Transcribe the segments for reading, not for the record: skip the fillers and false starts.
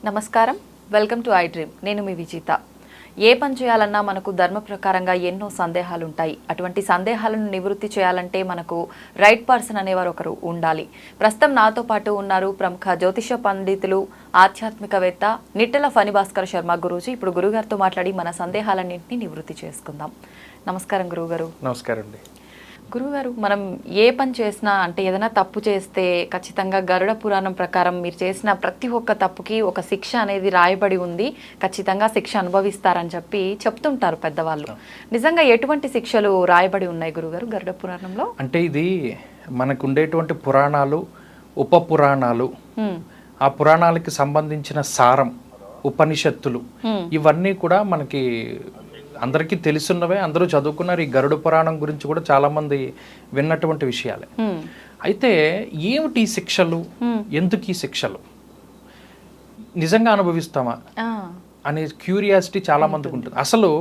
నమస్కారం, welcome to I dream. నేను మీ విజిత. ఏ పని చేయాలన్నా మనకు ధర్మ ప్రకారంగా ఎన్నో సందేహాలు ఉంటాయి. అటువంటి సందేహాలను నివృత్తి చేయాలంటే మనకు రైట్ పర్సన్ అనేవారు ఒకరు ఉండాలి. ప్రస్తుతం నాతో పాటు ఉన్నారు ప్రముఖ జ్యోతిష పండితులు, ఆధ్యాత్మికవేత్త నిట్టెల ఫణిభాస్కర్ శర్మ గురూజీ. ఇప్పుడు గురుగారితో మాట్లాడి మన సందేహాలన్నింటినీ నివృత్తి చేసుకుందాం. నమస్కారం గురుగారు. నమస్కారం అండి. గురుగారు, మనం ఏ పని చేసినా అంటే ఏదైనా తప్పు చేస్తే ఖచ్చితంగా గరుడ పురాణం ప్రకారం మీరు చేసిన ప్రతి ఒక్క తప్పుకి ఒక శిక్ష అనేది రాయబడి ఉంది, ఖచ్చితంగా శిక్ష అనుభవిస్తారని చెప్తుంటారు పెద్దవాళ్ళు. నిజంగా ఎటువంటి శిక్షలు రాయబడి ఉన్నాయి గురుగారు గరుడ పురాణంలో? అంటే ఇది మనకు ఉండేటువంటి పురాణాలు, ఉప పురాణాలు, ఆ పురాణాలకి సంబంధించిన సారం, ఉపనిషత్తులు, ఇవన్నీ కూడా మనకి అందరికీ తెలుసున్నవే, అందరూ చదువుకున్నారు. ఈ గరుడ పురాణం గురించి కూడా చాలా మంది విన్నటువంటి విషయాలే. అయితే ఏమిటి ఈ శిక్షలు, ఎందుకు ఈ శిక్షలు, నిజంగా అనుభవిస్తామా అనే క్యూరియాసిటీ చాలా మందికి ఉంటుంది. అసలు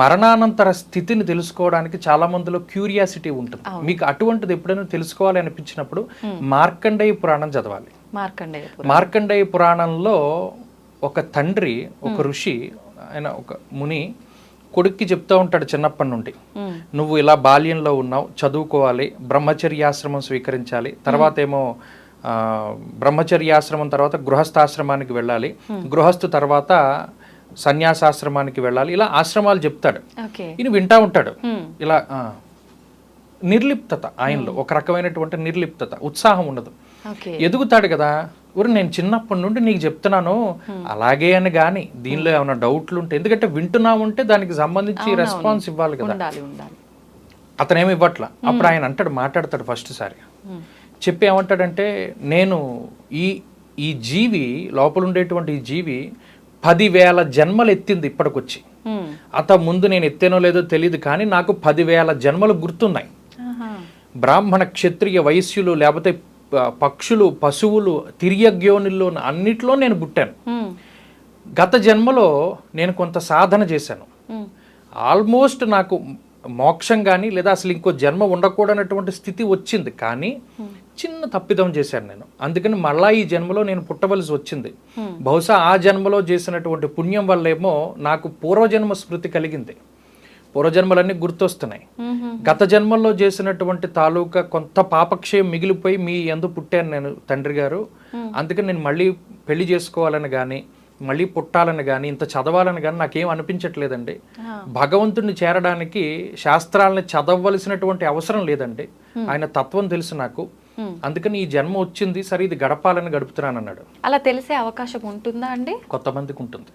మరణానంతర స్థితిని తెలుసుకోవడానికి చాలా మందిలో క్యూరియాసిటీ ఉంటుంది. మీకు అటువంటిది ఎప్పుడైనా తెలుసుకోవాలి అనిపించినప్పుడు మార్కండేయ పురాణం చదవాలి. మార్కండేయ పురాణంలో ఒక తండ్రి, ఒక ఋషి, ఆయన ఒక ముని కొడుక్కి చెప్తూ ఉంటాడు చిన్నప్పటి నుండి, నువ్వు ఇలా బాల్యంలో ఉన్నావు, చదువుకోవాలి, బ్రహ్మచర్యాశ్రమం స్వీకరించాలి, తర్వాత ఏమో బ్రహ్మచర్యాశ్రమం తర్వాత గృహస్థాశ్రమానికి వెళ్ళాలి, గృహస్థు తర్వాత సన్యాసాశ్రమానికి వెళ్ళాలి, ఇలా ఆశ్రమాలు చెప్తాడు. ఈయన వింటా ఉంటాడు. ఇలా నిర్లిప్తత ఆయనలో, ఒక రకమైనటువంటి నిర్లిప్తత, ఉత్సాహం ఉండదు. ఎదుగుతాడు కదా, ఊరు నేను చిన్నప్పటి నుండి నీకు చెప్తున్నాను అలాగే అని, కానీ దీనిలో ఏమైనా డౌట్లు ఉంటే, ఎందుకంటే వింటున్నామంటే దానికి సంబంధించి రెస్పాన్స్ ఇవ్వాలి కదా, అతనేమి ఇవ్వట్లా. అప్పుడు ఆయన అంటాడు, మాట్లాడతాడు ఫస్ట్ సారి చెప్పి ఏమంటాడంటే, నేను ఈ జీవి లోపల ఉండేటువంటి ఈ జీవి 10,000 జన్మలు ఎత్తింది ఇప్పటికొచ్చి. ముందు నేను ఎత్తేనో లేదో తెలియదు, కానీ నాకు 10,000 జన్మలు గుర్తున్నాయి. బ్రాహ్మణ, క్షత్రియ, వైశ్యులు, లేకపోతే పక్షులు, పశువులు, తిరియగ్యోనుల్లో అన్నిట్లో నేను పుట్టాను. గత జన్మలో నేను కొంత సాధన చేశాను. ఆల్మోస్ట్ నాకు మోక్షం కానీ లేదా అసలు ఇంకో జన్మ ఉండకూడనటువంటి స్థితి వచ్చింది, కానీ చిన్న తప్పిదం చేశాను నేను. అందుకని మళ్ళా ఈ జన్మలో నేను పుట్టవలసి వచ్చింది. బహుశా ఆ జన్మలో చేసినటువంటి పుణ్యం వల్లేమో నాకు పూర్వజన్మ స్మృతి కలిగింది, పూర్వజన్మలన్నీ గుర్తొస్తున్నాయి. గత జన్మల్లో చేసినటువంటి తాలూకా కొంత పాపక్షయం మిగిలిపోయి మీ యందు పుట్టాను నేను తండ్రి గారు. అందుకని నేను మళ్ళీ పెళ్లి చేసుకోవాలని కానీ, మళ్ళీ పుట్టాలని కానీ, ఇంత చదవాలని కానీ నాకేం అనిపించట్లేదండి. భగవంతుడిని చేరడానికి శాస్త్రాలని చదవలసినటువంటి అవసరం లేదండి, ఆయన తత్వం తెలుసు నాకు, అందుకని ఈ జన్మ వచ్చింది, సరే ఇది గడపాలని గడుపుతున్నాను అన్నాడు. అలా తెలిసే అవకాశం ఉంటుందా అండి? కొంతమందికి ఉంటుంది.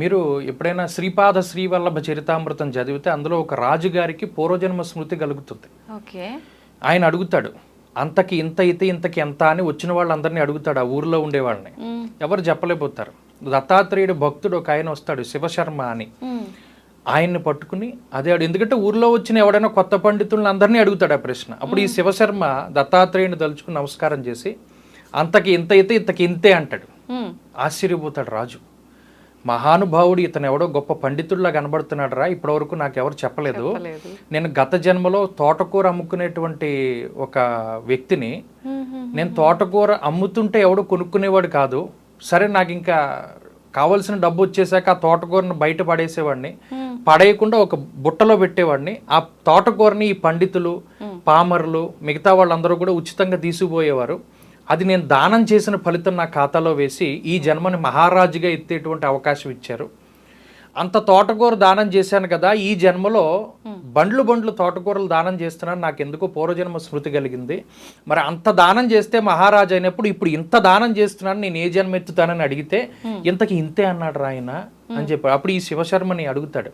మీరు ఎప్పుడైనా శ్రీపాద శ్రీవల్లభ చరితామృతం చదివితే అందులో ఒక రాజుగారికి పూర్వజన్మ స్మృతి కలుగుతుంది. ఆయన అడుగుతాడు, అంతకి ఇంత అయితే ఇంతకి ఎంత అని వచ్చిన వాళ్ళందరినీ అడుగుతాడు, ఆ ఊర్లో ఉండేవాళ్ళని. ఎవరు చెప్పలేకపోతారు. దత్తాత్రేయుడు భక్తుడు ఒక ఆయన వస్తాడు, శివశర్మ అని. ఆయన్ని పట్టుకుని అదే ఎందుకంటే ఊర్లో వచ్చిన ఎవడైనా కొత్త పండితులను అందరినీ అడుగుతాడు ఆ ప్రశ్న. అప్పుడు ఈ శివశర్మ దత్తాత్రేయుని తలుచుకుని నమస్కారం చేసి, అంతకి ఇంత అయితే ఇంతకి ఇంతే అంటాడు. ఆశ్చర్యపోతాడు రాజు, మహానుభావుడు, ఇతను ఎవడో గొప్ప పండితుడిలా కనబడుతున్నాడు రా, ఇప్పటివరకు నాకు ఎవరు చెప్పలేదు. నేను గత జన్మలో తోటకూర అమ్ముకునేటువంటి ఒక వ్యక్తిని, నేను తోటకూర అమ్ముతుంటే ఎవడో కొనుక్కునేవాడు కాదు, సరే నాకు ఇంకా కావలసిన డబ్బు వచ్చేసాక ఆ తోటకూరని బయట పడేసేవాడిని, పడేయకుండా ఒక బుట్టలో పెట్టేవాడిని. ఆ తోటకూరని ఈ పండితులు, పామరులు, మిగతా వాళ్ళందరూ కూడా ఉచితంగా తీసుకుపోయేవారు. అది నేను దానం చేసిన ఫలితం నా ఖాతాలో వేసి ఈ జన్మని మహారాజుగా ఎత్తేటువంటి అవకాశం ఇచ్చారు. అంత తోటకూర దానం చేశాను కదా, ఈ జన్మలో బండ్లు తోటకూరలు దానం చేస్తున్నాను, నాకు ఎందుకో పూర్వజన్మ స్మృతి కలిగింది. మరి అంత దానం చేస్తే మహారాజు అయినప్పుడు ఇప్పుడు ఇంత దానం చేస్తున్నాను, నేను ఏ జన్మ ఎత్తుతానని అడిగితే ఇంతకి ఇంతే అన్నాడు రాయన అని చెప్పాడు. అప్పుడు ఈ శివశర్మని అడుగుతాడు,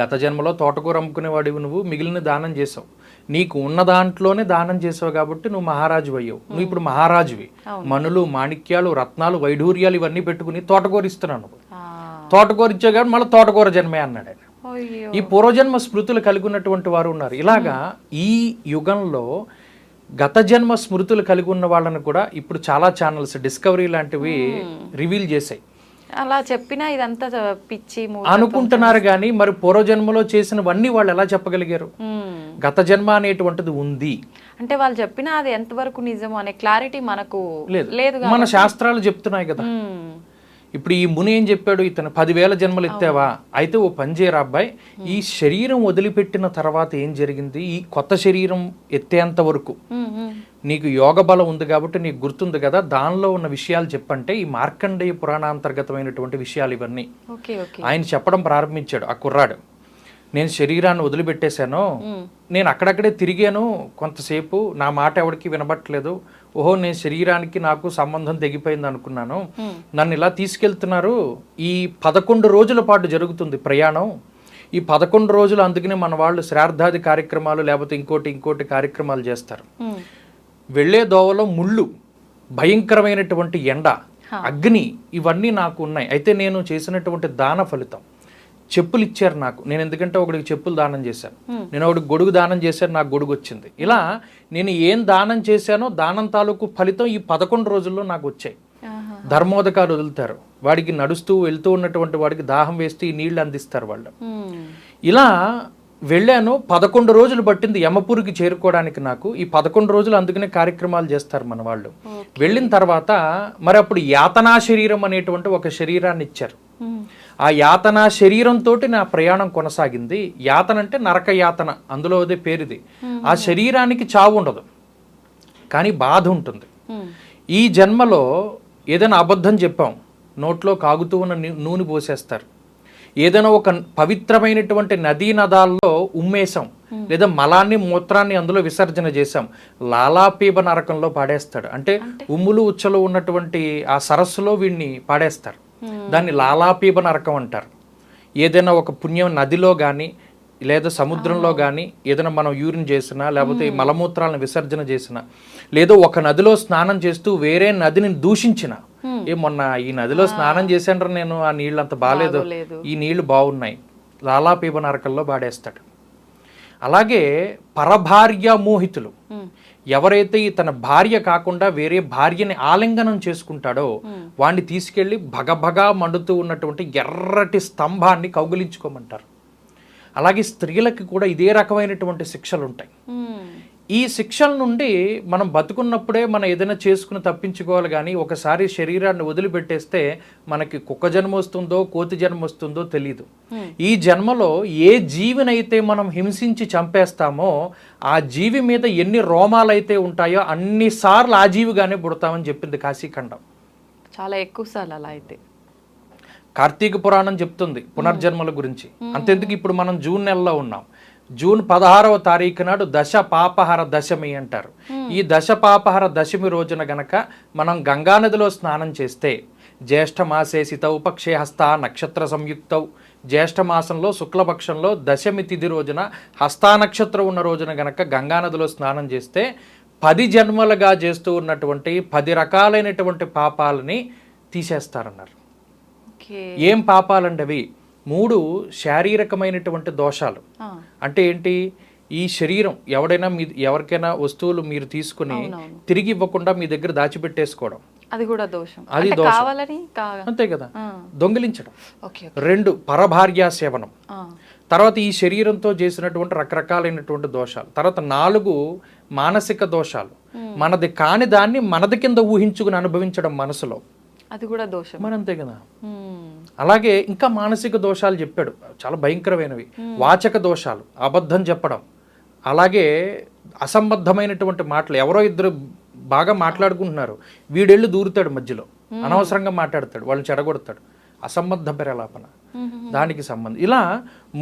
గత జన్మలో తోటకూర అమ్ముకునేవాడివి నువ్వు, మిగిలిన దానం చేసావు, నీకు ఉన్న దాంట్లోనే దానం చేసావు కాబట్టి నువ్వు మహారాజు అయ్యావు. నువ్వు ఇప్పుడు మహారాజువి, మనులు, మాణిక్యాలు, రత్నాలు, వైఢూర్యాలు ఇవన్నీ పెట్టుకుని తోటకూర ఇస్తున్నాను. తోటకూర ఇచ్చావు కాబట్టి మళ్ళీ తోటకూర జన్మే అన్నాడు ఆయన. ఈ పూర్వజన్మ స్మృతులు కలిగి ఉన్నటువంటి వారు ఉన్నారు. ఇలాగా ఈ యుగంలో గత జన్మ స్మృతులు కలిగి ఉన్న వాళ్ళని కూడా ఇప్పుడు చాలా ఛానల్స్, డిస్కవరీ లాంటివి రివీల్ చేశాయి. అలా చెప్పినా ఇదంతా పిచ్చి అనుకుంటున్నారు కానీ మరి పూర్వజన్మలో చేసినవన్నీ వాళ్ళు ఎలా చెప్పగలిగారు? గత జన్మ అనేటువంటిది ఉంది అంటే వాళ్ళు చెప్పినా అది ఎంతవరకు నిజము అనే క్లారిటీ మనకు లేదు. మన శాస్త్రాలు చెప్తున్నాయి కదా. ఇప్పుడు ఈ ముని ఏం చెప్పాడు, ఇతను 10,000 జన్మలు ఎత్తావా, అయితే ఓ పని చేయరా అబ్బాయి, ఈ శరీరం వదిలిపెట్టిన తర్వాత ఏం జరిగింది, ఈ కొత్త శరీరం ఎత్తేంత వరకు నీకు యోగ బలం ఉంది కాబట్టి నీకు గుర్తుంది కదా, దానిలో ఉన్న విషయాలు చెప్పంటే ఈ మార్కండేయ పురాణాంతర్గతమైనటువంటి విషయాలు ఇవన్నీ ఆయన చెప్పడం ప్రారంభించాడు. ఆ కుర్రాడు, నేను శరీరాన్ని వదిలిపెట్టేశాను, నేను అక్కడక్కడే తిరిగాను కొంతసేపు, నా మాట ఎవరికి వినబట్టలేదు, ఓహో నేను శరీరానికి నాకు సంబంధం తెగిపోయింది అనుకున్నాను, నన్ను ఇలా తీసుకెళ్తున్నారు, ఈ 11 రోజుల పాటు జరుగుతుంది ప్రయాణం, ఈ 11 రోజులు అందుకనే మన వాళ్ళు శ్రాద్ధాది కార్యక్రమాలు లేకపోతే ఇంకోటి కార్యక్రమాలు చేస్తారు. వెళ్ళే దోవలో ముళ్ళు, భయంకరమైనటువంటి ఎండ, అగ్ని, ఇవన్నీ నాకు ఉన్నాయి. అయితే నేను చేసినటువంటి దాన ఫలితం, చెప్పులు ఇచ్చారు నాకు, నేను ఎందుకంటే ఒకడికి చెప్పులు దానం చేశాను, నేను ఒకడికి గొడుగు దానం చేశాను, నాకు గొడుగు వచ్చింది. ఇలా నేను ఏం దానం చేశానో దానం తాలూకు ఫలితం ఈ 11 రోజుల్లో నాకు వచ్చాయి. ధర్మోదకాలు వదులుతారు, వాడికి నడుస్తూ వెళ్తూ ఉన్నటువంటి వాడికి దాహం వేస్తూ ఈ నీళ్లు అందిస్తారు వాళ్ళు. ఇలా వెళ్ళాను, 11 రోజులు పట్టింది యమపూరికి చేరుకోవడానికి నాకు. ఈ 11 రోజులు అందుకనే కార్యక్రమాలు చేస్తారు మన వాళ్ళు. వెళ్ళిన తర్వాత మరి అప్పుడు యాతనా శరీరం అనేటువంటి ఒక శరీరాన్ని ఇచ్చారు. ఆ యాతనా శరీరంతో నా ప్రయాణం కొనసాగింది. యాతన అంటే నరక యాతన, అందులో అదే పేరుది. ఆ శరీరానికి చావు ఉండదు కానీ బాధ ఉంటుంది. ఈ జన్మలో ఏదైనా అబద్ధం చెప్పాం, నోట్లో కాగుతూ ఉన్న నూనె పోసేస్తారు, ఏదైనా ఒక పవిత్రమైనటువంటి నదీ నదాల్లో ఉమ్మేశాం, లేదా మలాన్ని మూత్రాన్ని అందులో విసర్జన చేశాం, లాలాపీబ నరకంలో పాడేస్తాడు. అంటే ఉమ్ములు ఉచ్చలు ఉన్నటువంటి ఆ సరస్సులో వీడిని పాడేస్తారు, దాన్ని లాలాపీబ నరకం అంటారు. ఏదైనా ఒక పుణ్యం నదిలో కానీ లేదా సముద్రంలో కానీ ఏదైనా మనం యూరిన్ చేసినా లేకపోతే మలమూత్రాలను విసర్జన చేసినా, లేదా ఒక నదిలో స్నానం చేస్తూ వేరే నదిని దూషించిన, మొన్న ఈ నదిలో స్నానం చేశాను నేను, ఆ నీళ్ళు అంత బాగాలేదు, ఈ నీళ్లు బాగున్నాయి, లాలాపీబ నరకంలో పాడేస్తాడు. అలాగే పరభార్య మోహితులు, ఎవరైతే తన భార్య కాకుండా వేరే భార్యని ఆలింగనం చేసుకుంటాడో వాడిని తీసుకెళ్లి భగభగా మండుతూ ఉన్నటువంటి ఎర్రటి స్తంభాన్ని కౌగిలించుకోమంటారు. అలాగే స్త్రీలకి కూడా ఇదే రకమైనటువంటి శిక్షలు ఉంటాయి. ఈ శిక్షల నుండి మనం బతుకున్నప్పుడే మనం ఏదైనా చేసుకుని తప్పించుకోవాలి కానీ ఒకసారి శరీరాన్ని వదిలిపెట్టేస్తే మనకి కుక్క జన్మ వస్తుందో కోతి జన్మ వస్తుందో తెలియదు. ఈ జన్మలో ఏ జీవినైతే మనం హింసించి చంపేస్తామో ఆ జీవి మీద ఎన్ని రోమాలైతే ఉంటాయో అన్నిసార్లు ఆ జీవిగానే పుడతామని చెప్పింది కాశీఖండం. చాలా ఎక్కువ సార్లు అలా అయితే కార్తీక పురాణం చెప్తుంది పునర్జన్మల గురించి. అంతెందుకు ఇప్పుడు మనం జూన్ నెలలో ఉన్నాం, జూన్ 16వ తారీఖు నాడు దశ పాపహర దశమి అంటారు. ఈ దశ పాపహర దశమి రోజున గనక మనం గంగానదిలో స్నానం చేస్తే, జ్యేష్ఠమాసే సితౌ పక్షే హస్త నక్షత్ర సంయుక్తౌ, జ్యేష్ఠమాసంలో శుక్లపక్షంలో దశమి తిథి రోజున హస్తా నక్షత్రం ఉన్న రోజున గనక గంగానదిలో స్నానం చేస్తే 10 జన్మలుగా చేస్తూ ఉన్నటువంటి 10 రకాలైనటువంటి పాపాలని తీసేస్తారన్నారు. ఏం పాపాలండి అవి? 3 శారీరకమైనటువంటి దోషాలు. అంటే ఏంటి? ఈ శరీరం ఎవడైనా ఎవరికైనా వస్తువులు మీరు తీసుకుని తిరిగి ఇవ్వకుండా మీ దగ్గర దాచిపెట్టేసుకోవడం, అది కూడా దోషం. అది దోషం, అంతే కదా. దొంగిలించడం. 2 పరభార్యా సేవనం. తర్వాత ఈ శరీరంతో చేసినటువంటి రకరకాలైనటువంటి దోషాలు. తర్వాత 4 మానసిక దోషాలు. మనది కాని దాన్ని మనది కింద ఊహించుకుని అనుభవించడం మనసులో, అది కూడా దోషం. మరి అంతే కదా. అలాగే ఇంకా మానసిక దోషాలు చెప్పాడు, చాలా భయంకరమైనవి. వాచక దోషాలు, అబద్ధం చెప్పడం, అలాగే అసంబద్ధమైనటువంటి మాటలు. ఎవరో ఇద్దరు బాగా మాట్లాడుకుంటున్నారు, వీడెళ్ళు దూరుతాడు మధ్యలో, అనవసరంగా మాట్లాడతాడు, వాళ్ళని చెడగొడతాడు, అసంబద్ధ ప్రలాపన, దానికి సంబంధం. ఇలా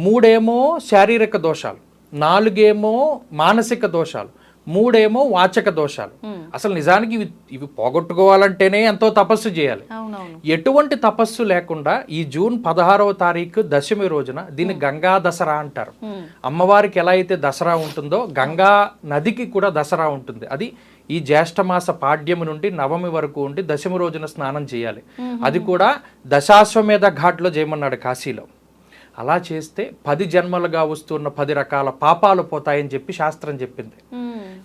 3 శారీరక దోషాలు, 4 మానసిక దోషాలు, 3 వాచక దోషాలు. అసలు నిజానికి ఇవి పోగొట్టుకోవాలంటేనే ఎంతో తపస్సు చేయాలి. ఎటువంటి తపస్సు లేకుండా ఈ జూన్ 16వ తారీఖు దశమి రోజున దీన్ని గంగా దసరా అంటారు. అమ్మవారికి ఎలా అయితే దసరా ఉంటుందో గంగా నదికి కూడా దసరా ఉంటుంది. అది ఈ జ్యేష్ఠమాస పాడ్యమి నుండి నవమి వరకు ఉండి దశమి రోజున స్నానం చేయాలి. అది కూడా దశాశ్వమేధ ఘాట్లో చేయమన్నాడు కాశీలో. అలా చేస్తే 10 జన్మలుగా వస్తున్న 10 రకాల పాపాలు పోతాయని చెప్పి శాస్త్రం చెప్పింది.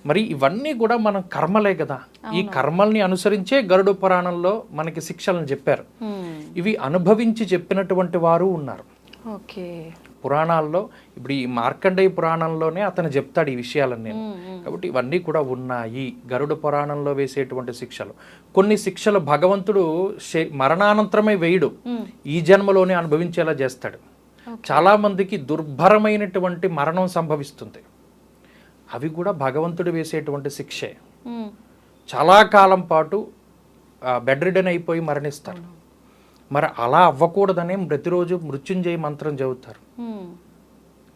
మరి ఇవన్నీ కూడా మనం కర్మలే కదా. ఈ కర్మల్ని అనుసరించే గరుడ పురాణంలో మనకి శిక్షలను చెప్పారు. ఇవి అనుభవించి చెప్పినటువంటి వారు ఉన్నారు. ఓకే. పురాణాల్లో ఇప్పుడు ఈ మార్కండేయ పురాణంలోనే అతను చెప్తాడు ఈ విషయాలన్నీ. కాబట్టి ఇవన్నీ కూడా ఉన్నాయి. గరుడ పురాణంలో వేసేటువంటి శిక్షలు, కొన్ని శిక్షలు భగవంతుడు మరణానంతరమే వేయడు, ఈ జన్మలోనే అనుభవించేలా చేస్తాడు. చాలా మందికి దుర్భరమైనటువంటి మరణం సంభవిస్తుంది, అవి కూడా భగవంతుడు వేసేటువంటి శిక్షే. చాలా కాలం పాటు బెడ్ రిడన్ అయిపోయి మరణిస్తారు. మరి అలా అవ్వకూడదనే ప్రతిరోజు మృత్యుంజయ మంత్రం చదువుతారు.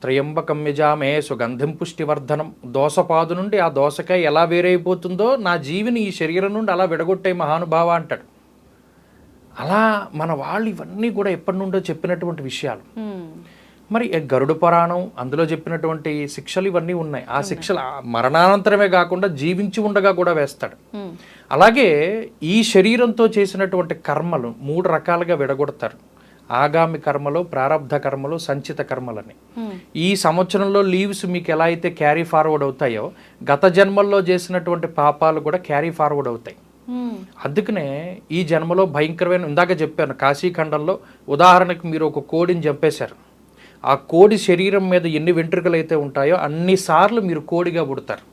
త్రయంబకం యజామే సుగంధిం పుష్టివర్ధనం. దోసపాదు నుండి ఆ దోసకాయ ఎలా వేరైపోతుందో నా జీవిని ఈ శరీరం నుండి అలా విడగొట్టే మహానుభావ అంటాడు. అలా మన వాళ్ళు ఇవన్నీ కూడా ఎప్పటి నుండో చెప్పినటువంటి విషయాలు. మరి గరుడ పురాణం అందులో చెప్పినటువంటి శిక్షలు ఇవన్నీ ఉన్నాయి. ఆ శిక్షలు మరణానంతరమే కాకుండా జీవించి ఉండగా కూడా వేస్తాడు. అలాగే ఈ శరీరంతో చేసినటువంటి కర్మలు 3 రకాలుగా విడగొడతారు. ఆగామి కర్మలు, ప్రారబ్ధ కర్మలు, సంచిత కర్మలని. ఈ సంవత్సరంలో లీవ్స్ మీకు ఎలా అయితే క్యారీ ఫార్వర్డ్ అవుతాయో, గత జన్మల్లో చేసినటువంటి పాపాలు కూడా క్యారీ ఫార్వర్డ్ అవుతాయి. అందుకనే ఈ జన్మలో భయంకరమైన, ఇందాక చెప్పాను కాశీఖండంలో ఉదాహరణకు మీరు ఒక కోడిని చంపేశారు. ఆ కోడి శరీరం మీద ఎన్ని వెంట్రుకలు అయితే ఉంటాయో అన్నిసార్లు మీరు కోడిగా పుడతారు.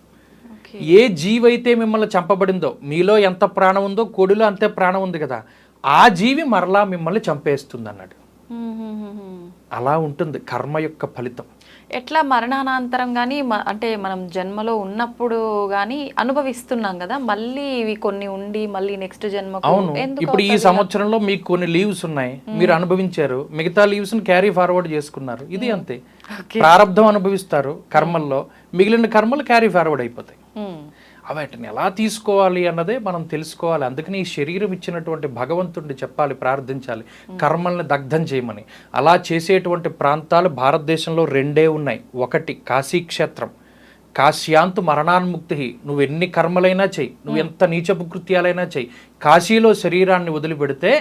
ఏ జీవైతే మిమ్మల్ని చంపబడిందో, మీలో ఎంత ప్రాణం ఉందో కోడిలో అంతే ప్రాణం ఉంది కదా, ఆ జీవి మరలా మిమ్మల్ని చంపేస్తుంది అన్నాడు. అలా ఉంటుంది కర్మ యొక్క ఫలితం. ఎట్లా మరణానంతరం కానీ అంటే మనం జన్మలో ఉన్నప్పుడు కానీ అనుభవిస్తున్నాం కదా, మళ్ళీ ఇవి కొన్ని ఉండి మళ్ళీ నెక్స్ట్ జన్మ. అవును, ఇప్పుడు ఈ సంవత్సరంలో మీకు కొన్ని లీవ్స్ ఉన్నాయి, మీరు అనుభవించారు, మిగతా లీవ్స్ ని క్యారీ ఫార్వర్డ్ చేసుకున్నారు. ఇది అంతే, ప్రారంధం అనుభవిస్తారు కర్మల్లో, మిగిలిన కర్మలు క్యారీ ఫార్వర్డ్ అయిపోతాయి. వాటిని ఎలా తీసుకోవాలి అన్నదే మనం తెలుసుకోవాలి. అందుకని ఈ శరీరం ఇచ్చినటువంటి భగవంతుడిని చెప్పాలి, ప్రార్థించాలి కర్మల్ని దగ్ధం చేయమని. అలా చేసేటువంటి ప్రాంతాలు భారతదేశంలో 2 ఉన్నాయి. ఒకటి కాశీక్షేత్రం, కాశ్యాంతు మరణాన్ముక్తి. నువ్వు ఎన్ని కర్మలైనా చెయ్యి, నువ్వు ఎంత నీచపు కృత్యాలైనా చెయ్యి, కాశీలో శరీరాన్ని వదిలిపెడితే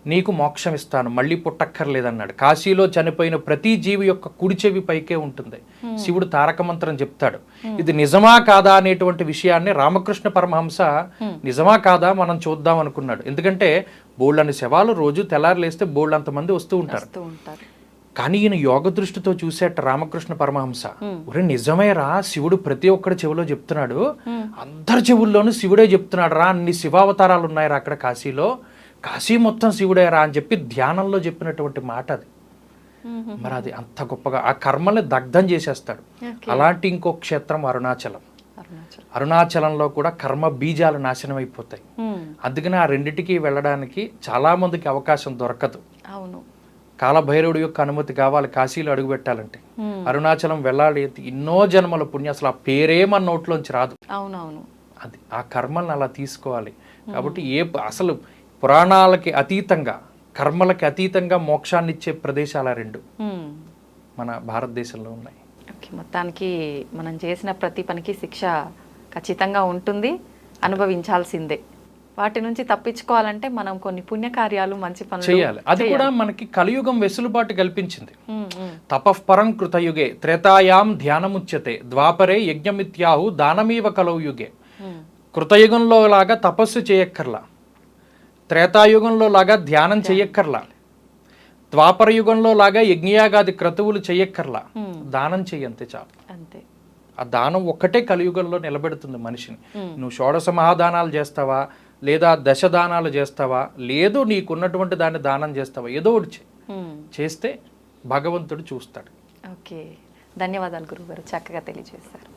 నీకు మోక్షం ఇస్తాను, మళ్ళీ పుట్టక్కర్లేదన్నాడు. కాశీలో చనిపోయిన ప్రతి జీవి యొక్క కుడి చెవి పైకే ఉంటుంది. శివుడు తారక మంత్రం చెప్తాడు. ఇది నిజమా కాదా అనేటువంటి విషయాన్ని రామకృష్ణ పరమహంస నిజమా కాదా మనం చూద్దాం అనుకున్నాడు. ఎందుకంటే బోళ్ళని శవాలు రోజు తెల్లారులేస్తే బోళ్ళంతమంది వస్తూ ఉంటారు. కానీ ఈయన యోగ దృష్టితో చూసేట రామకృష్ణ పరమహంస, ఒరే నిజమేరా, శివుడు ప్రతి ఒక్కడి చెవిలో చెప్తున్నాడు, అందరి చెవుల్లోనూ శివుడే చెప్తున్నాడు రా, అన్ని శివావతారాలు ఉన్నాయిరా అక్కడ కాశీలో, కాశీ మొత్తం శివుడేరా అని చెప్పి ధ్యానంలో చెప్పినటువంటి మాట అది. మరి అది అంత గొప్పగా ఆ కర్మల్ని దగ్ధం చేసేస్తాడు. అలాంటి ఇంకో క్షేత్రం అరుణాచలం. అరుణాచలంలో కూడా కర్మ బీజాలు నాశనం అయిపోతాయి. అందుకని ఆ రెండిటికి వెళ్ళడానికి చాలా మందికి అవకాశం దొరకదు. అవును, కాలభైరవుడి యొక్క అనుమతి కావాలి కాశీలో అడుగు పెట్టాలంటే. అరుణాచలం వెళ్ళాలి, ఎన్నో జన్మల పుణ్యం, అసలు ఆ పేరే మన నోట్లోంచి రాదు. అవునవును, అది ఆ కర్మల్ని అలా తీసుకోవాలి. కాబట్టి అసలు పురాణాలకి అతీతంగా, కర్మలకి అతీతంగా మోక్షాన్ని ఇచ్చే ప్రదేశాలు 2 మన భారతదేశంలో ఉన్నాయి. మొత్తానికి మనం చేసిన ప్రతి పనికి శిక్ష ఖచ్చితంగా ఉంటుంది, అనుభవించాల్సిందే. వాటి నుంచి తప్పించుకోవాలంటే మనం కొన్ని పుణ్యకార్యాలు, మంచి పనులు చేయాలి. అది కూడా మనకి కలియుగం వెసులుబాటు కల్పించింది. తపఃపరం కృతయుగే త్రేతాయాం ధ్యానముచ్యతే ద్వాపరే యజ్ఞమిత్యాహు దానమీవ కలౌ యుగే. కృతయుగంలో లాగా తపస్సు చేయక్కర్లా, త్రేతాయుగంలో లాగా ధ్యానం చెయ్యక్కర్లా, ద్వాపర యుగంలో లాగా యజ్ఞయాగాది క్రతువులు చెయ్యక్కర్లా, దానం చెయ్యంతే చాలు. అంతే, ఆ దానం ఒక్కటే కలియుగంలో నిలబెడుతుంది మనిషిని. నువ్వు షోడశ మహాదానాలు చేస్తావా, లేదా 10 దానాలు చేస్తావా, లేదు నీకున్నటువంటి దాన్ని దానం చేస్తావా, ఏదో ఒకటి చేస్తే భగవంతుడు చూస్తాడు. ఓకే, ధన్యవాదాలు గురుగారు, చక్కగా తెలియజేశారు.